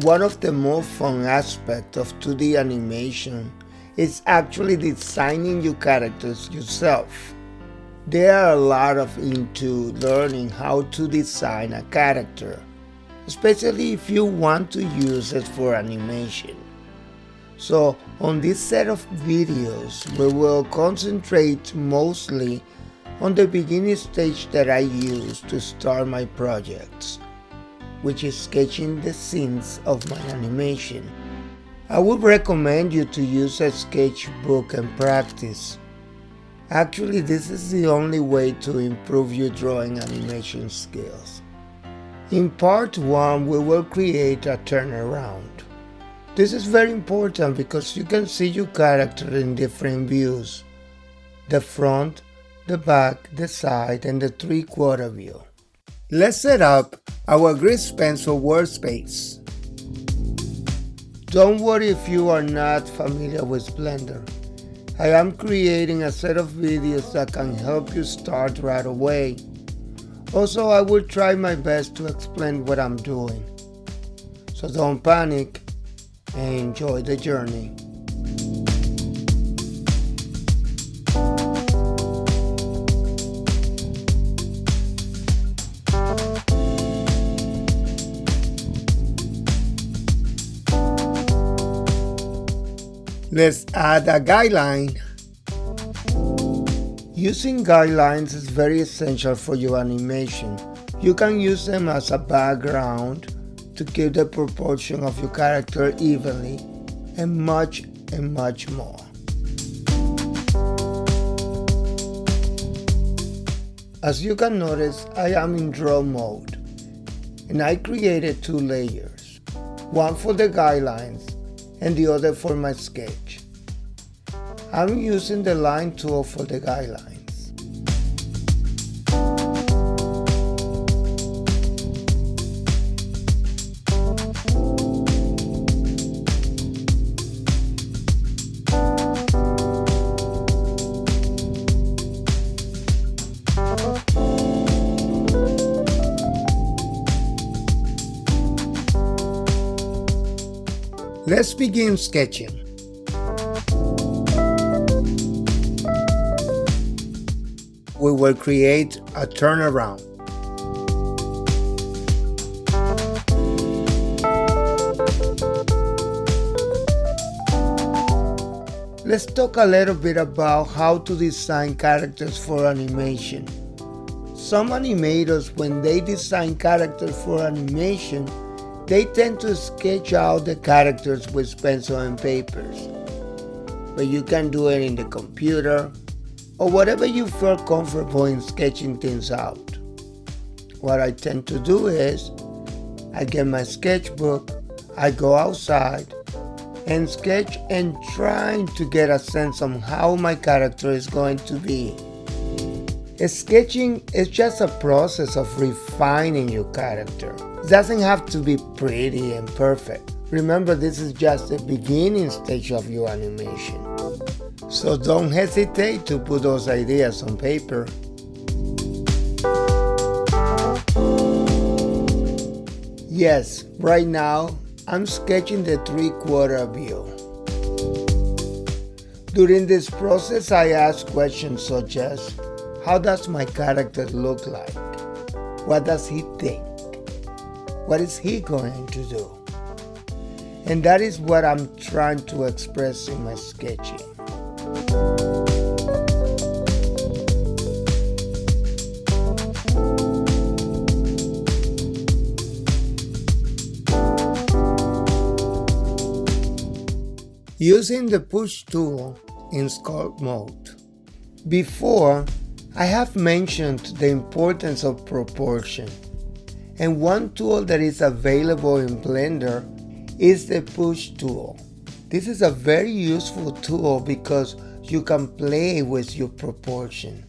One of the most fun aspects of 2D animation is actually designing your characters yourself. There are a lot into learning how to design a character, especially if you want to use it for animation. So on this set of videos, we will concentrate mostly on the beginning stage that I use to start my projects, which is sketching the scenes of my animation. I would recommend you to use a sketchbook and practice. Actually, this is the only way to improve your drawing animation skills. In part 1, we will create a turnaround. This is very important because you can see your character in different views: the front, the back, the side, and the 3/4 view. Let's set up our grease pencil workspace. Don't worry if you are not familiar with Blender. I am creating a set of videos that can help you start right away. Also, I will try my best to explain what I'm doing. So don't panic and enjoy the journey. Let's add a guideline. Using guidelines is very essential for your animation. You can use them as a background to keep the proportion of your character evenly, and much more. As you can notice, I am in draw mode, and I created 2 layers, one for the guidelines and the other for my sketch. I'm using the line tool for the guidelines. Let's begin sketching. We will create a turnaround. Let's talk a little bit about how to design characters for animation. Some animators, when they design characters for animation, they tend to sketch out the characters with pencil and papers. But you can do it in the computer or whatever you feel comfortable in sketching things out. What I tend to do is, I get my sketchbook, I go outside and sketch and trying to get a sense on how my character is going to be. Sketching is just a process of refining your character. It doesn't have to be pretty and perfect. Remember, this is just the beginning stage of your animation. So don't hesitate to put those ideas on paper. Yes, right now I'm sketching the 3/4 view. During this process, I ask questions such as, how does my character look like? What does he think? What is he going to do? And that is what I'm trying to express in my sketching. Using the push tool in Sculpt mode. Before, I have mentioned the importance of proportion, and one tool that is available in Blender is the push tool. This is a very useful tool because you can play with your proportion.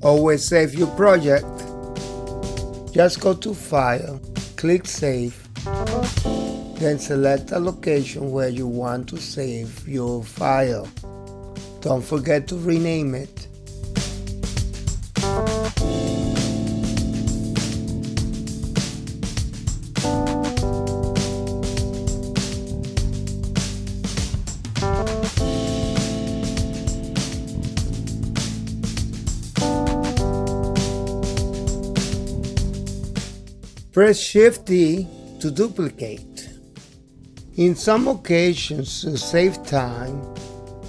Always save your project. Just go to File, click Save, Then select a location where you want to save your file. Don't forget to rename it. Press Shift-D to duplicate. In some occasions, to save time,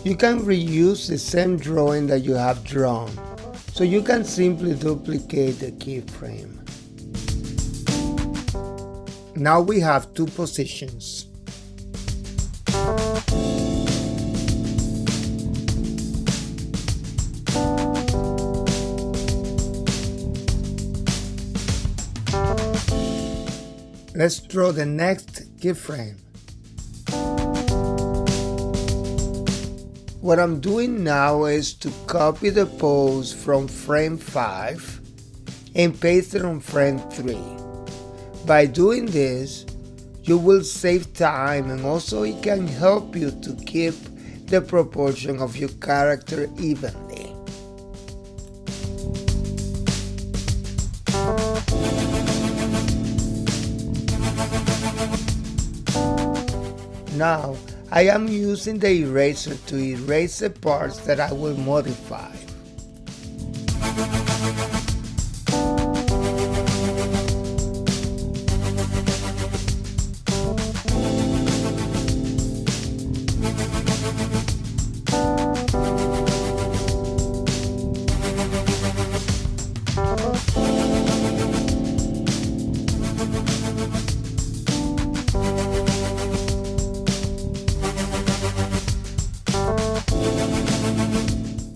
you can reuse the same drawing that you have drawn, so you can simply duplicate the keyframe. Now we have two positions. Let's draw the next keyframe. What I'm doing now is to copy the pose from frame 5 and paste it on frame 3. By doing this, you will save time, and also it can help you to keep the proportion of your character evenly. Now, I am using the eraser to erase the parts that I will modify.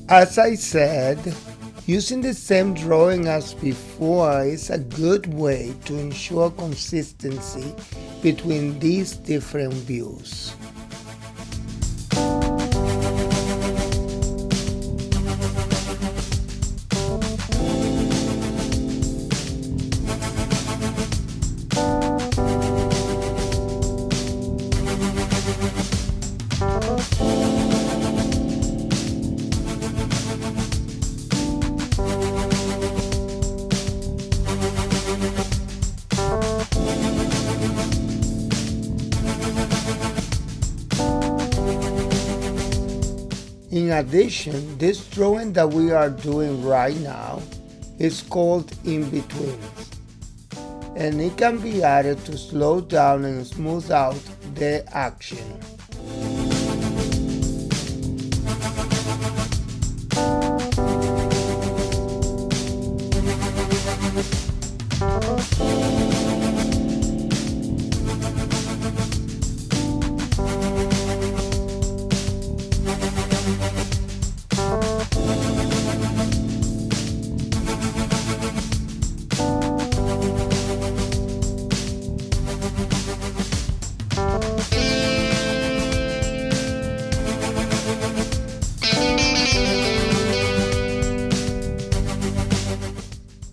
As I said, using the same drawing as before is a good way to ensure consistency between these different views. In addition, this drawing that we are doing right now is called in-betweens, and it can be added to slow down and smooth out the action.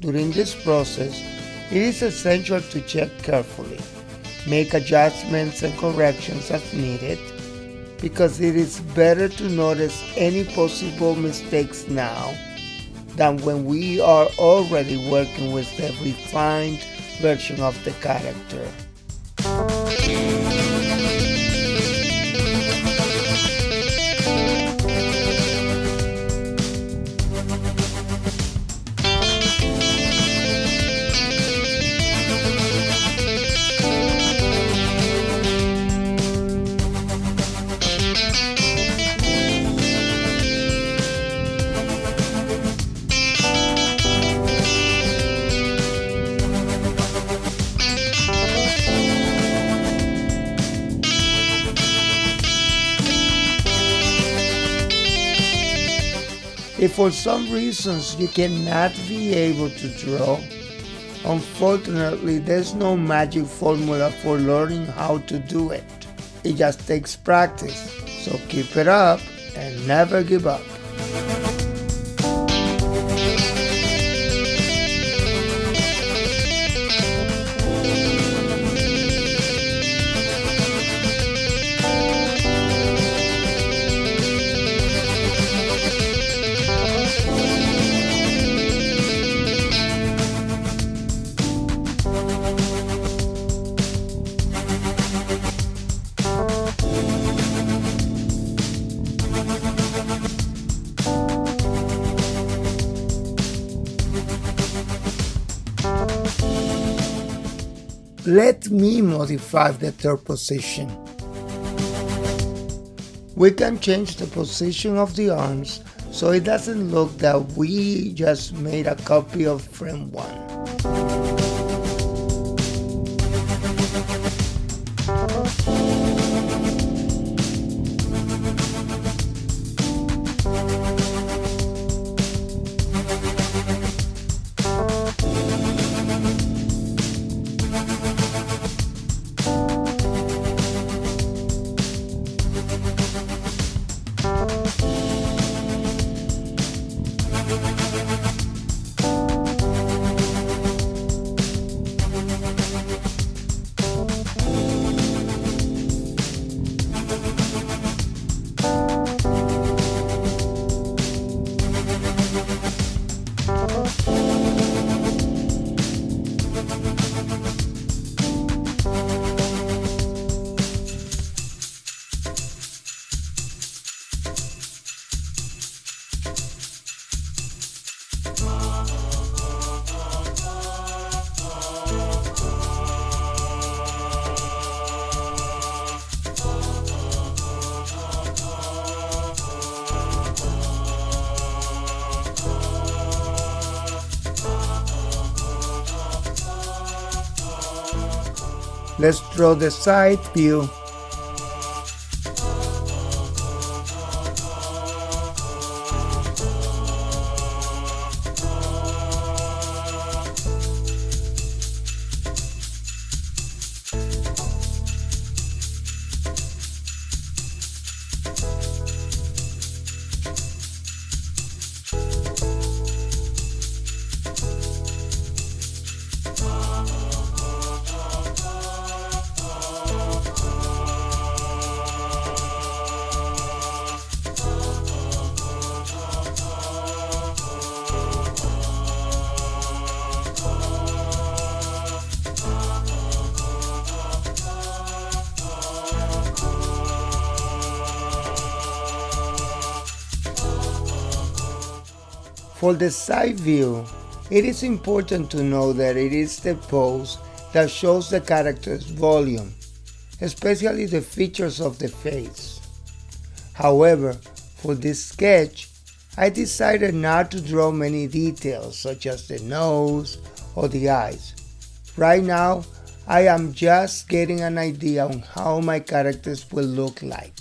During this process, it is essential to check carefully, make adjustments and corrections as needed, because it is better to notice any possible mistakes now than when we are already working with a refined version of the character. If for some reasons you cannot be able to draw, unfortunately there's no magic formula for learning how to do it. It just takes practice, so keep it up and never give up. Let me modify the third position. We can change the position of the arms so it doesn't look that we just made a copy of frame 1. Let's draw the side view. For the side view, it is important to know that it is the pose that shows the character's volume, especially the features of the face. However, for this sketch, I decided not to draw many details such as the nose or the eyes. Right now, I am just getting an idea on how my characters will look like.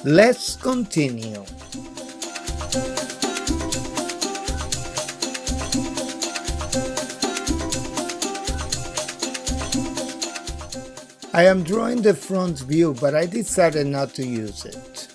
Let's continue. I am drawing the front view, but I decided not to use it.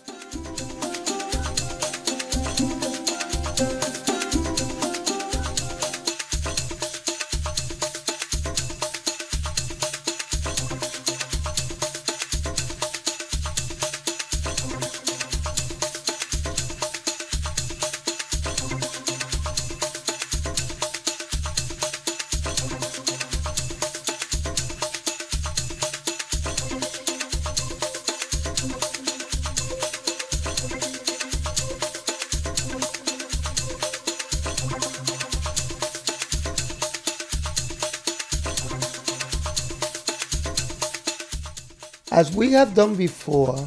As we have done before,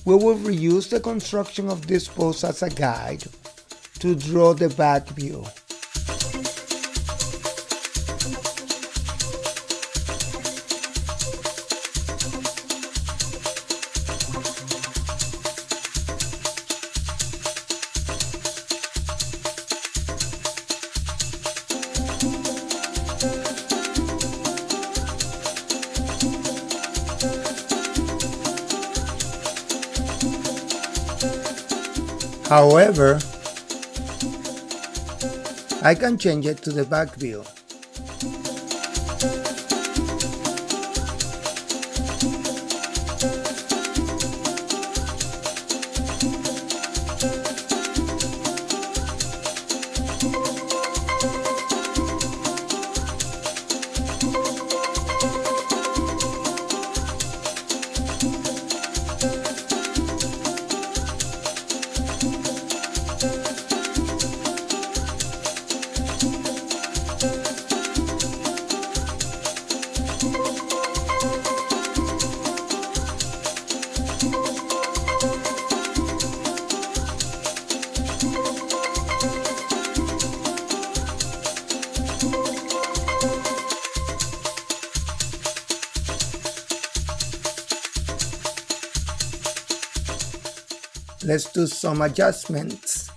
we will reuse the construction of this pose as a guide to draw the back view. However, I can change it to the back view. Let's do some adjustments.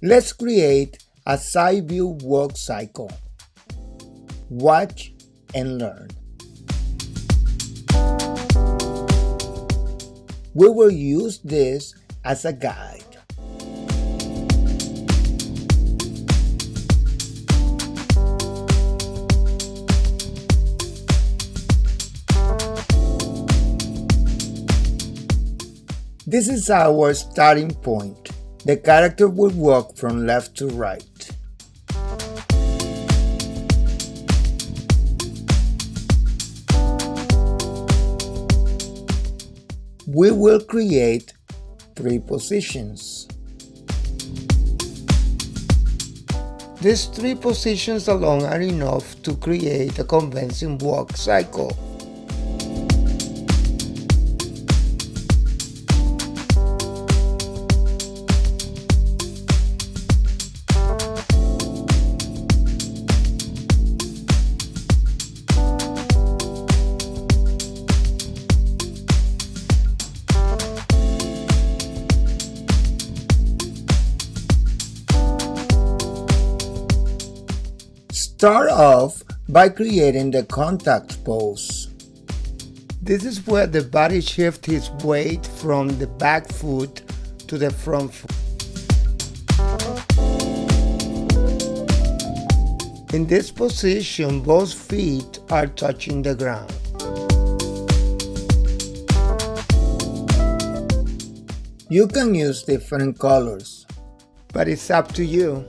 Let's create a side view walk cycle. Watch and learn. We will use this as a guide. This is our starting point. The character will walk from left to right. We will create 3 positions. These 3 positions alone are enough to create a convincing walk cycle. Start off by creating the contact pose. This is where the body shifts its weight from the back foot to the front foot. In this position, both feet are touching the ground. You can use different colors, but it's up to you.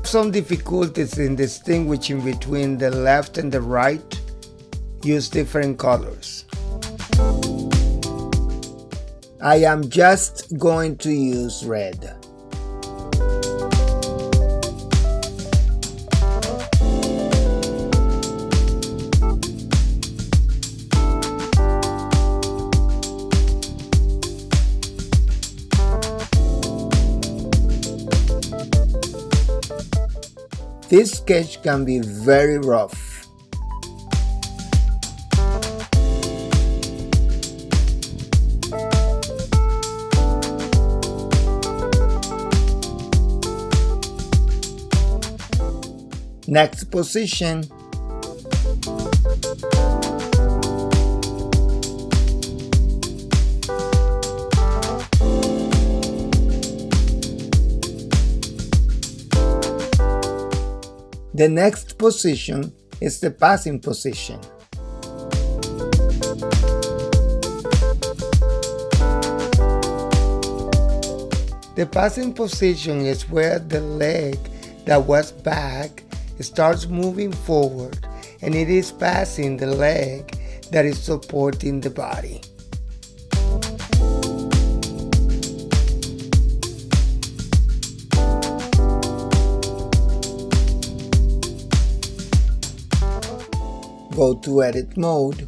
Some difficulties in distinguishing between the left and the right, use different colors. I am just going to use red. This sketch can be very rough. Next position. The next position is the passing position. The passing position is where the leg that was back starts moving forward and it is passing the leg that is supporting the body. Go to edit mode.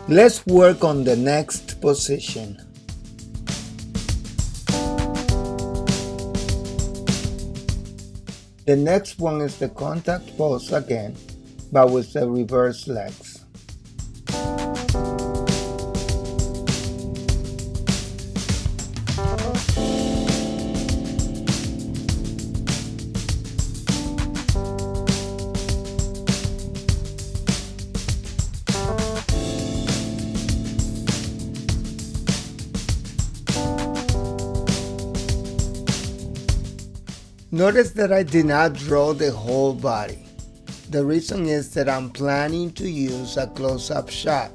Let's work on the next position. The next one is the contact pose again, but with the reverse legs. Notice that I did not draw the whole body. The reason is that I'm planning to use a close-up shot,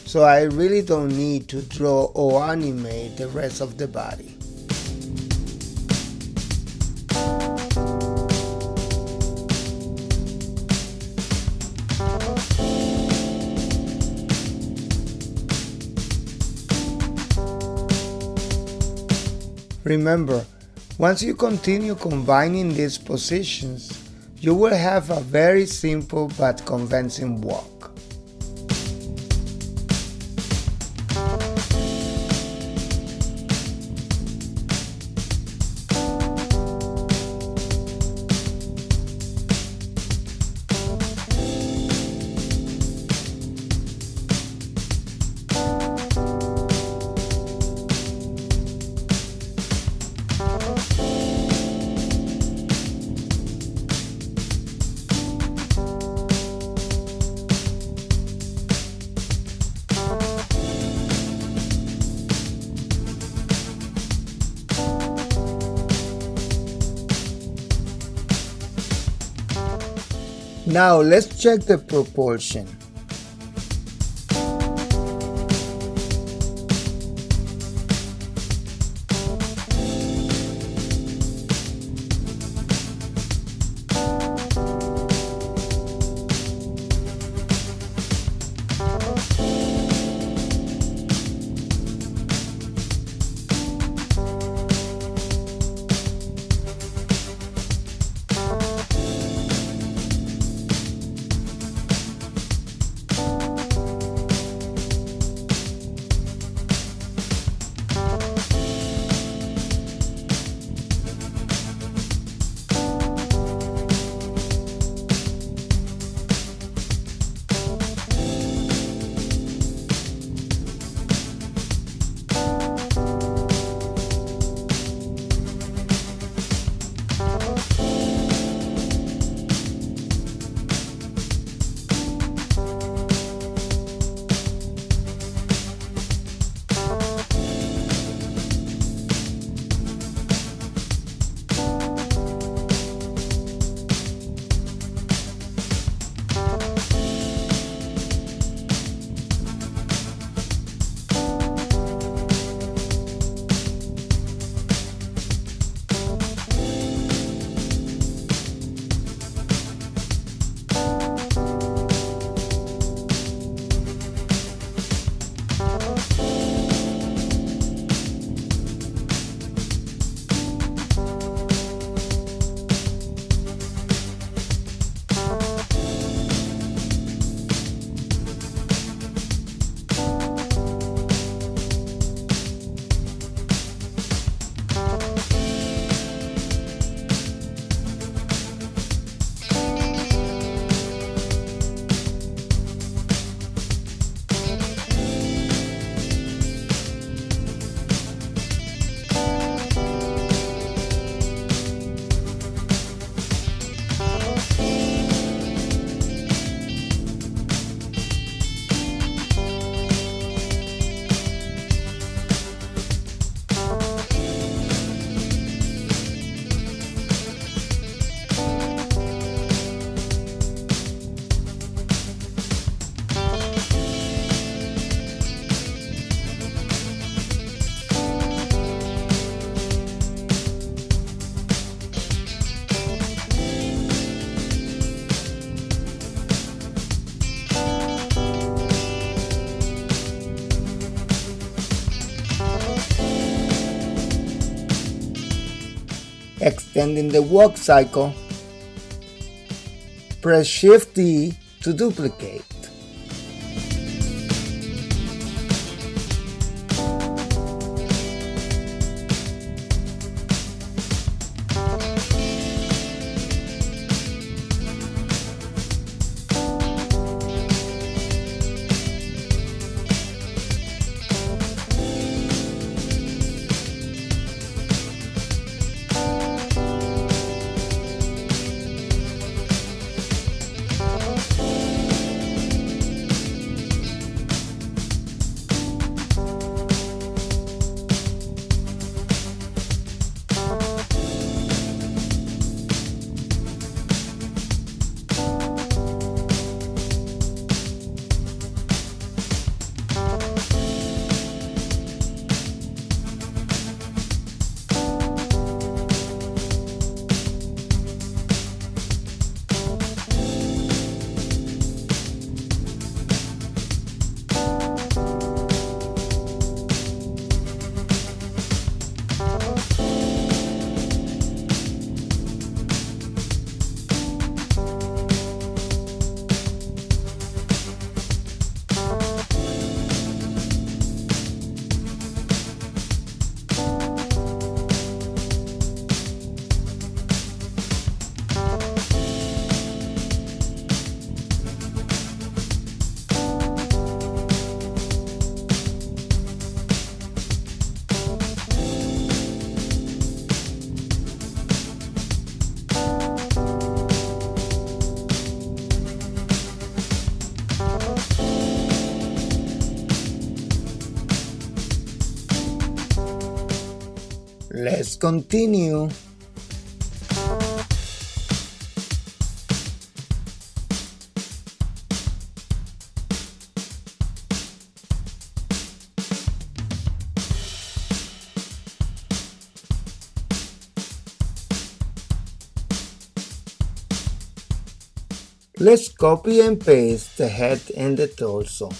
so I really don't need to draw or animate the rest of the body. Remember, once you continue combining these positions, you will have a very simple but convincing walk. Now let's check the proportion. Extending the walk cycle, press Shift-D to duplicate. Let's continue. Let's copy and paste the head and the torso.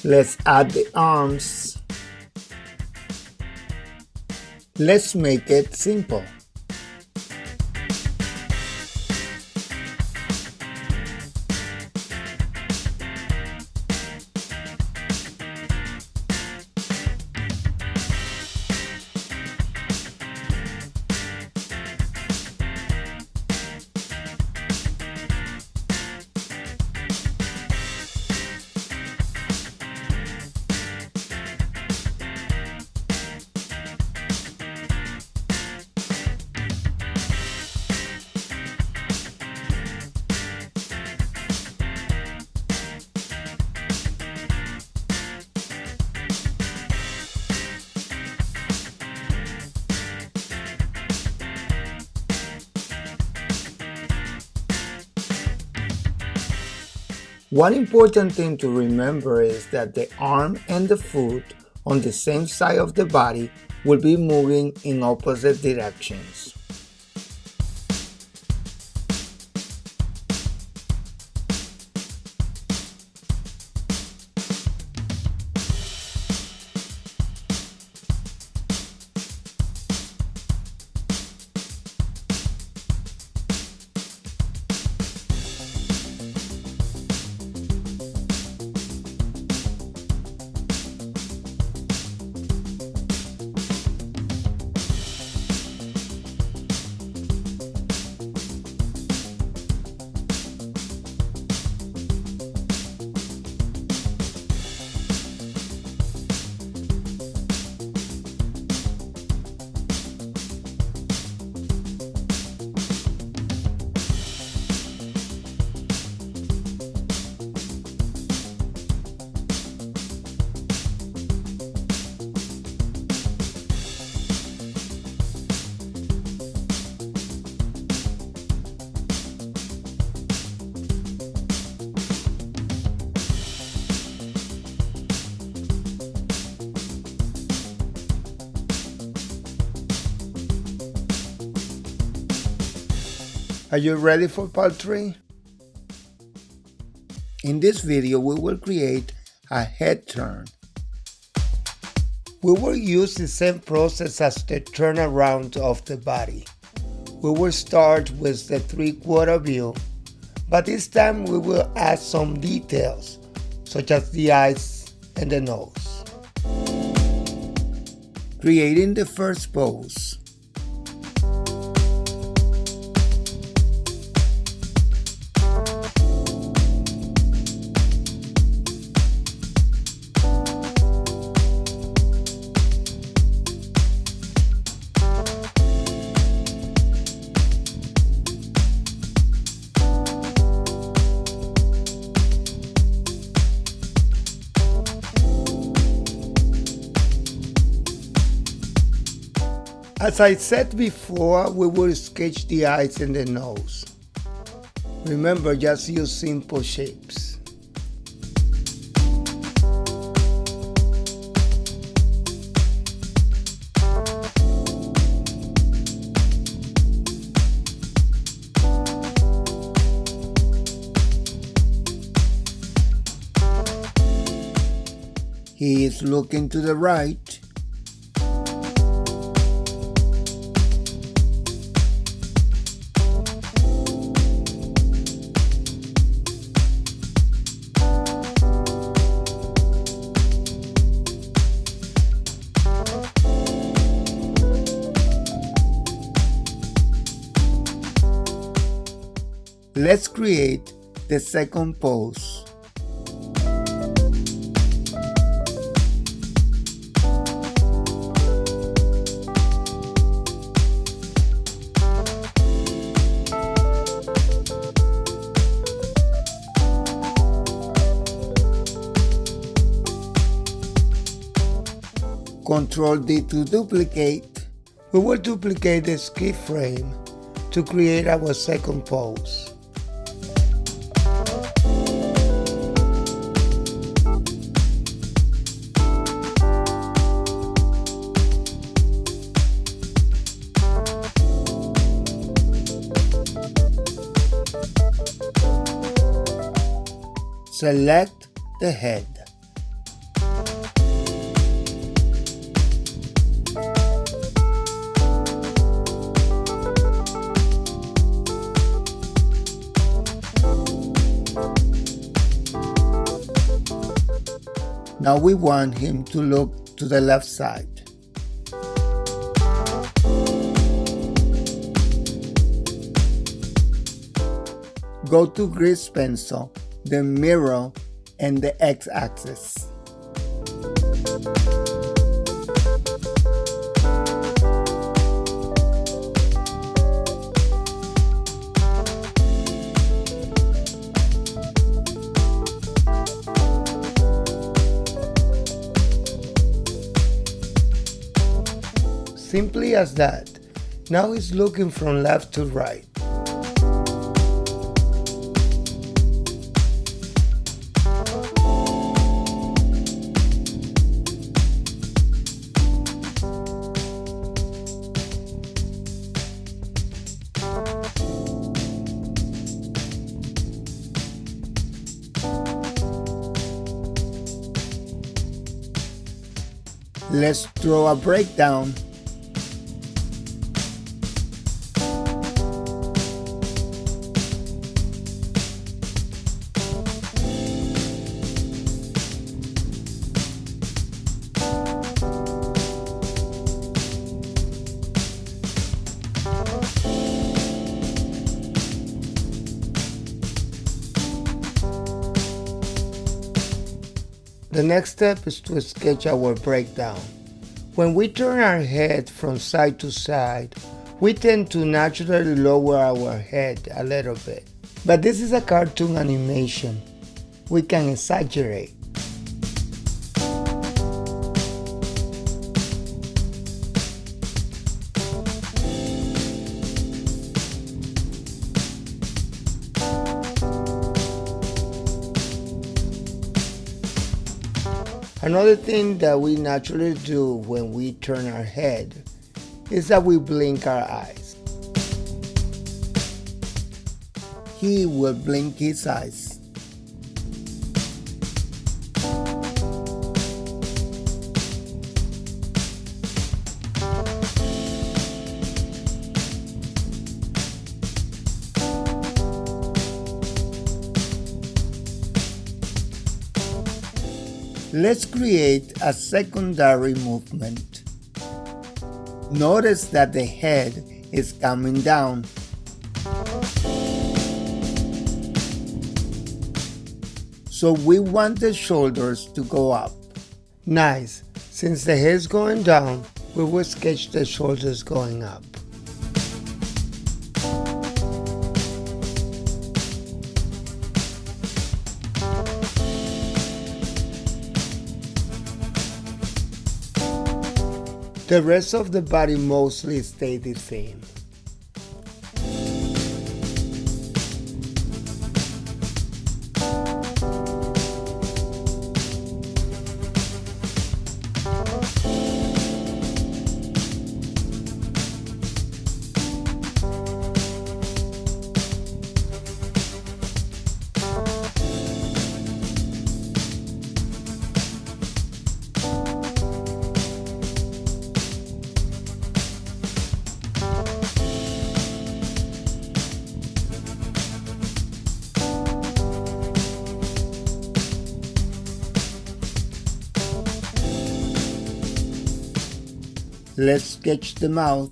Let's add the arms. Let's make it simple. One important thing to remember is that the arm and the foot on the same side of the body will be moving in opposite directions. Are you ready for part 3? In this video, we will create a head turn. We will use the same process as the turnaround of the body. We will start with the 3/4 view, but this time we will add some details, such as the eyes and the nose. Creating the first pose. As I said before, we will sketch the eyes and the nose. Remember, just use simple shapes. He is looking to the right. Let's create the second pose. Ctrl D to duplicate. We will duplicate this keyframe to create our second pose. Select the head. Now we want him to look to the left side. Go to Grease Pencil, the mirror, and the X-axis. Simply as that. Now he's looking from left to right. Let's draw a breakdown. The next step is to sketch our breakdown. When we turn our head from side to side, we tend to naturally lower our head a little bit. But this is a cartoon animation. We can exaggerate. Another thing that we naturally do when we turn our head is that we blink our eyes. he will blink his eyes. Let's create a secondary movement. Notice that the head is coming down. So we want the shoulders to go up. Nice. Since the head is going down, we will sketch the shoulders going up. The rest of the body mostly stay the same. Let's sketch the mouth.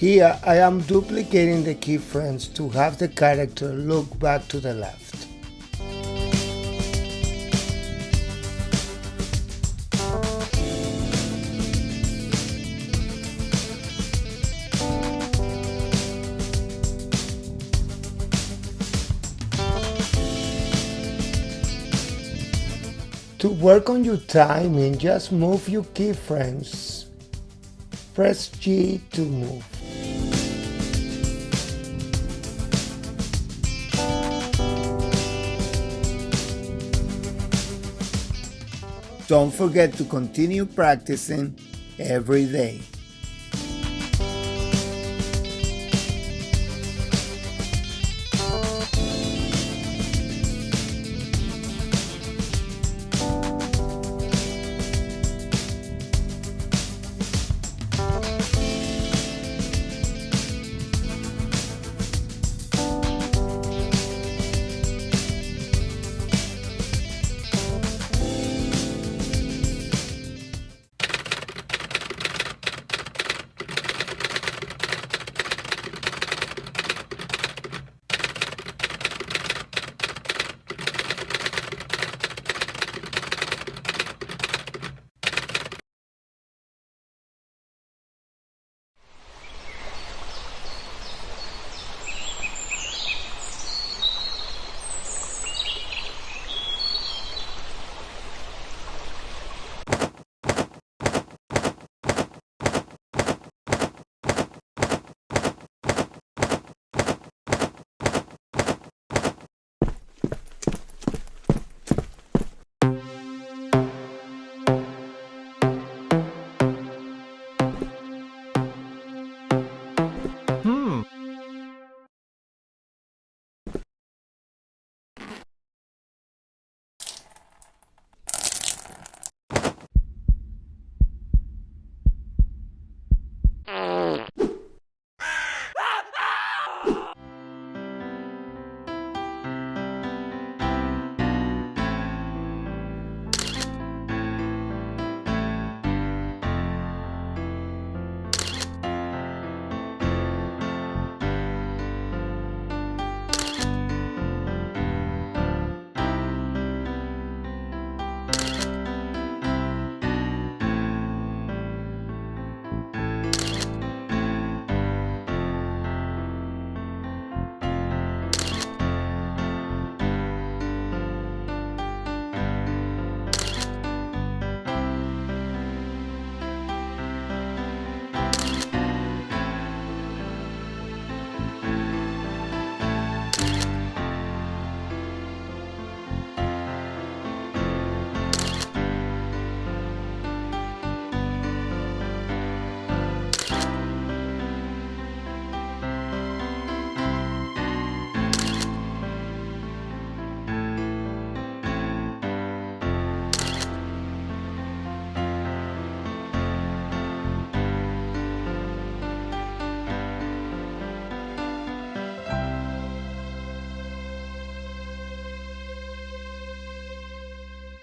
Here I am duplicating the keyframes to have the character look back to the left. To work on your timing, just move your keyframes. Press G to move. Don't forget to continue practicing every day.